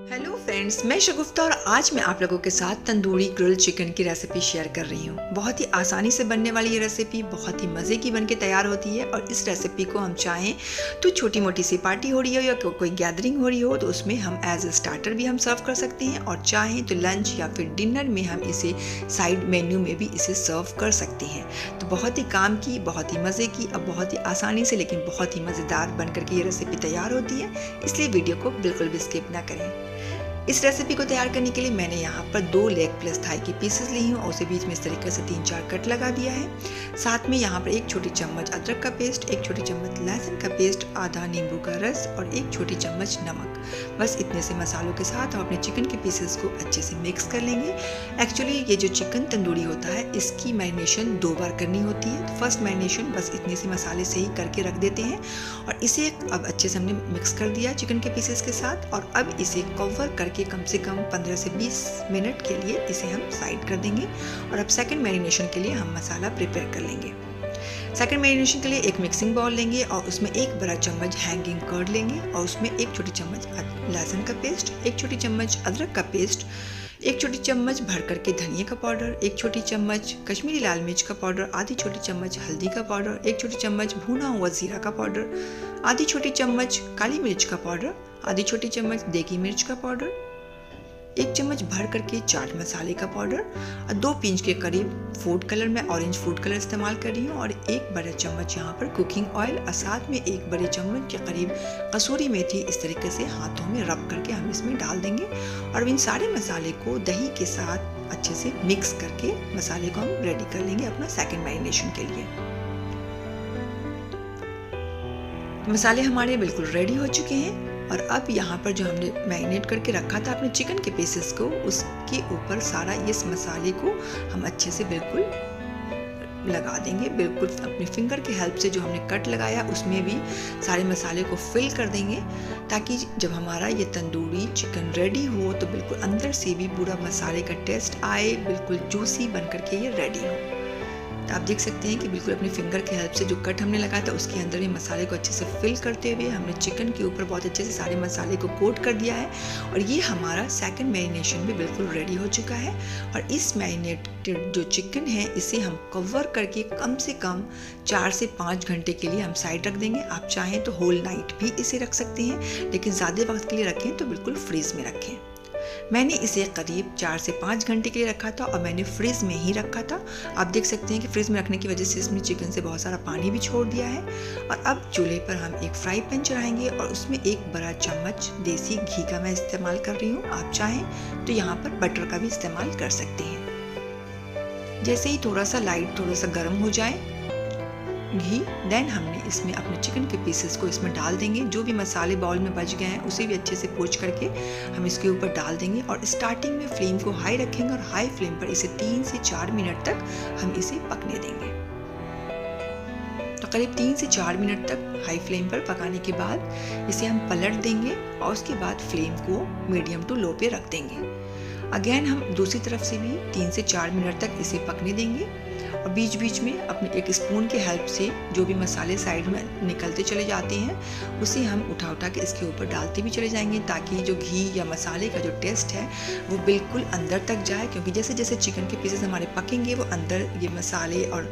Hello friends, मैं शगुफ्ता और आज मैं आप लोगों के साथ तंदूरी ग्रिल चिकन की रेसिपी शेयर कर रही हूँ। बहुत ही आसानी से बनने वाली ये रेसिपी बहुत ही मज़े की बनके तैयार होती है और इस रेसिपी को हम चाहें तो छोटी मोटी सी पार्टी हो रही हो या कोई गैदरिंग हो रही हो तो उसमें हम एज ए स्टार्टर भी हम सर्व कर सकते हैं और चाहें तो लंच या फिर डिनर में हम इसे साइड मेन्यू में भी इसे सर्व कर सकते हैं। तो बहुत ही काम की, बहुत ही मज़े की, अब बहुत ही आसानी से लेकिन बहुत ही मज़ेदार बन करके ये रेसिपी तैयार होती है, इसलिए वीडियो को बिल्कुल भी स्किप ना करें। इस रेसिपी को तैयार करने के लिए मैंने यहाँ पर 2 लेग प्लस थाई की पीसेस ली हूँ और उसे बीच में इस तरीके से 3-4 कट लगा दिया है। साथ में यहाँ पर 1 छोटी चम्मच अदरक का पेस्ट, 1 छोटी चम्मच लहसुन का पेस्ट, आधा नींबू का रस और 1 छोटी चम्मच नमक। बस इतने से मसालों के साथ हम अपने चिकन के पीसेस को अच्छे से मिक्स कर लेंगे। एक्चुअली ये जो चिकन तंदूरी होता है इसकी मैरिनेशन 2 बार करनी होती है। तो फर्स्ट मैरिनेशन बस इतने से मसाले से ही करके रख देते हैं और इसे अब अच्छे से हमने मिक्स कर दिया चिकन के पीसेस के साथ और अब इसे कवर करके कम से कम 15 से 20 मिनट के लिए इसे हम साइड कर देंगे और अब सेकंड मैरिनेशन के लिए हम मसाला प्रिपेयर कर लेंगे। सेकंड मैरिनेशन के लिए एक मिक्सिंग बाउल लेंगे और उसमें 1 बड़ा चम्मच हैंगिंग कर्ड लेंगे और उसमें 1 छोटी चम्मच लहसुन का पेस्ट, 1 छोटी चम्मच अदरक का पेस्ट, 1 छोटी चम्मच भर करके धनिया का पाउडर, 1 छोटी चम्मच कश्मीरी लाल मिर्च का पाउडर, आधी छोटी चम्मच हल्दी का पाउडर, 1 छोटी चम्मच भुना हुआ जीरा का पाउडर, आधी छोटी चम्मच काली मिर्च का पाउडर, आधी छोटी चम्मच देगी मिर्च का पाउडर, 1 चम्मच भर करके चाट मसाले का पाउडर और 2 पिंच के करीब फूड कलर में ऑरेंज फूड कलर इस्तेमाल कर रही हूँ और 1 बड़ा चम्मच यहाँ पर कुकिंग ऑयल और साथ में 1 बड़े चम्मच के करीब कसूरी मेथी इस तरीके से हाथों में रब करके हम इसमें डाल देंगे और इन सारे मसाले को दही के साथ अच्छे से मिक्स करके मसाले को हम रेडी कर लेंगे अपना सेकेंड मैरिनेशन के लिए। मसाले हमारे बिल्कुल रेडी हो चुके हैं और अब यहाँ पर जो हमने मैरिनेट करके रखा था अपने चिकन के पीसेस को उसके ऊपर सारा इस मसाले को हम अच्छे से बिल्कुल लगा देंगे। बिल्कुल अपने फिंगर की हेल्प से जो हमने कट लगाया उसमें भी सारे मसाले को फिल कर देंगे ताकि जब हमारा ये तंदूरी चिकन रेडी हो तो बिल्कुल अंदर से भी पूरा मसाले का टेस्ट आए, बिल्कुल जूसी बन करके ये रेडी हो। तो आप देख सकते हैं कि बिल्कुल अपनी फिंगर की हेल्प से जो कट हमने लगाया था उसके अंदर भी मसाले को अच्छे से फिल करते हुए हमने चिकन के ऊपर बहुत अच्छे से सारे मसाले को कोट कर दिया है और ये हमारा सेकंड मैरिनेशन भी बिल्कुल रेडी हो चुका है। और इस मैरिनेटेड जो चिकन है इसे हम कवर करके कम से कम 4 से 5 घंटे के लिए हम साइड रख देंगे। आप चाहें तो होल नाइट भी इसे रख सकते हैं लेकिन ज़्यादा वक्त के लिए रखें तो बिल्कुल फ्रीज में रखें। मैंने इसे करीब 4 से 5 घंटे के लिए रखा था और मैंने फ्रिज में ही रखा था। आप देख सकते हैं कि फ्रिज में रखने की वजह से इसमें चिकन से बहुत सारा पानी भी छोड़ दिया है। और अब चूल्हे पर हम एक फ्राई पैन चढ़ाएंगे और उसमें 1 बड़ा चम्मच देसी घी का मैं इस्तेमाल कर रही हूँ। आप चाहें तो यहाँ पर बटर का भी इस्तेमाल कर सकते हैं। जैसे ही थोड़ा सा गर्म हो जाए घी, देन हमने इसमें अपने चिकन के पीसेस को इसमें डाल देंगे। जो भी मसाले बाउल में बच गए हैं उसे भी अच्छे से पोंछ करके हम इसके ऊपर डाल देंगे और स्टार्टिंग में फ्लेम को हाई रखेंगे और हाई फ्लेम पर इसे 3 से 4 मिनट तक हम इसे पकने देंगे। तो करीब 3 से 4 मिनट तक हाई फ्लेम पर पकाने के बाद इसे हम पलट देंगे और उसके बाद फ्लेम को मीडियम टू लो पे रख देंगे। अगेन हम दूसरी तरफ से भी 3 से 4 मिनट तक इसे पकने देंगे और बीच बीच में अपने एक स्पून के हेल्प से जो भी मसाले साइड में निकलते चले जाते हैं उसे हम उठा के इसके ऊपर डालते भी चले जाएंगे ताकि जो घी या मसाले का जो टेस्ट है वो बिल्कुल अंदर तक जाए, क्योंकि जैसे जैसे चिकन के पीसेस हमारे पकेंगे वो अंदर ये मसाले और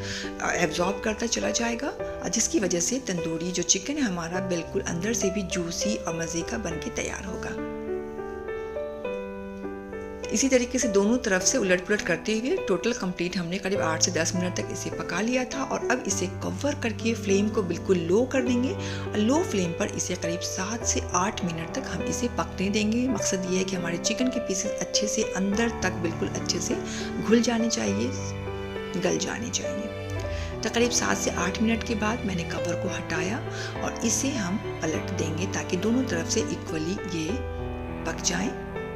एब्जॉर्ब करता चला जाएगा जिसकी वजह से तंदूरी जो चिकन है हमारा बिल्कुल अंदर से भी जूसी और मज़े का बन के तैयार होगा। इसी तरीके से दोनों तरफ से उलट पुलट करते हुए टोटल कंप्लीट हमने करीब 8 से 10 मिनट तक इसे पका लिया था और अब इसे कवर करके फ्लेम को बिल्कुल लो कर देंगे और लो फ्लेम पर इसे करीब 7 से 8 मिनट तक हम इसे पकने देंगे। मकसद ये है कि हमारे चिकन के पीसेस अच्छे से अंदर तक बिल्कुल अच्छे से घुल जाने चाहिए, गल जाने चाहिए। तो करीब 7 से 8 मिनट के बाद मैंने कवर को हटाया और इसे हम पलट देंगे ताकि दोनों तरफ से इक्वली ये पक जाएं।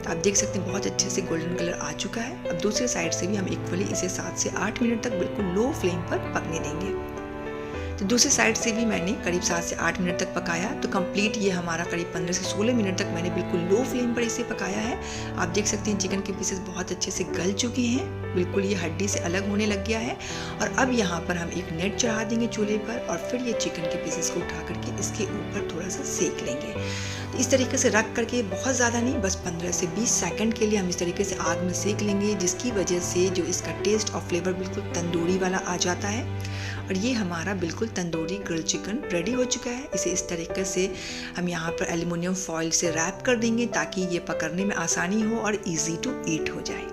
आप देख सकते हैं बहुत अच्छे से गोल्डन कलर आ चुका है। अब दूसरे साइड से भी हम इक्वली इसे 7 से 8 मिनट तक बिल्कुल लो फ्लेम पर पकने देंगे। तो दूसरी साइड से भी मैंने करीब 7 से 8 मिनट तक पकाया। तो कंप्लीट ये हमारा करीब 15 से 16 मिनट तक मैंने बिल्कुल लो फ्लेम पर इसे पकाया है। आप देख सकते हैं चिकन के पीसेस बहुत अच्छे से गल चुके हैं, बिल्कुल ये हड्डी से अलग होने लग गया है। और अब यहाँ पर हम एक नेट चढ़ा देंगे चूल्हे पर और फिर ये चिकन के पीसेस को उठा करके इसके ऊपर थोड़ा सा सेक लेंगे। तो इस तरीके से रख करके, बहुत ज़्यादा नहीं, बस 15 से 20 सेकंड के लिए हम इस तरीके से आग में सेक लेंगे, जिसकी वजह से जो इसका टेस्ट और फ्लेवर बिल्कुल तंदूरी वाला आ जाता है। और ये हमारा बिल्कुल तंदूरी ग्रिल चिकन रेडी हो चुका है। इसे इस तरीके से हम यहाँ पर एल्युमिनियम फॉइल से रैप कर देंगे ताकि ये पकड़ने में आसानी हो और इजी टू ईट हो जाए।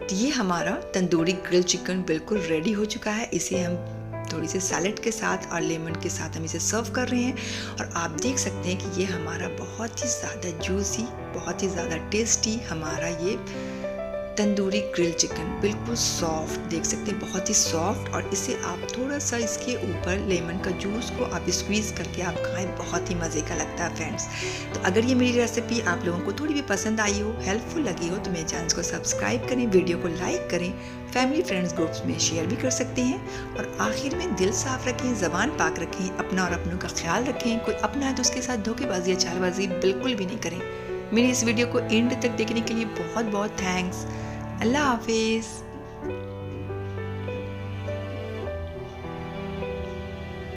तो ये हमारा तंदूरी ग्रिल चिकन बिल्कुल रेडी हो चुका है। इसे हम थोड़ी सी सैलेड के साथ और लेमन के साथ हम इसे सर्व कर रहे हैं। और आप देख सकते हैं कि ये हमारा बहुत ही ज़्यादा जूसी, बहुत ही ज़्यादा टेस्टी हमारा ये तंदूरी ग्रिल चिकन, बिल्कुल सॉफ्ट, देख सकते हैं बहुत ही सॉफ्ट। और इसे आप थोड़ा सा इसके ऊपर लेमन का जूस को आप स्क्वीज़ करके आप खाएं, बहुत ही मज़े का लगता है फ्रेंड्स। तो अगर ये मेरी रेसिपी आप लोगों को थोड़ी भी पसंद आई हो, हेल्पफुल लगी हो, तो मेरे चैनल को सब्सक्राइब करें, वीडियो को लाइक करें, फैमिली फ्रेंड्स ग्रुप्स में शेयर भी कर सकते हैं। और आखिर में दिल साफ रखें, ज़बान पाक रखें, अपना और अपनों का ख्याल रखें। कोई अपना है तो उसके साथ धोखेबाजी या चालबाजी बिल्कुल भी नहीं करें। मेरी इस वीडियो को एंड तक देखने के लिए बहुत बहुत थैंक्स। अल्लाह हाफिज़।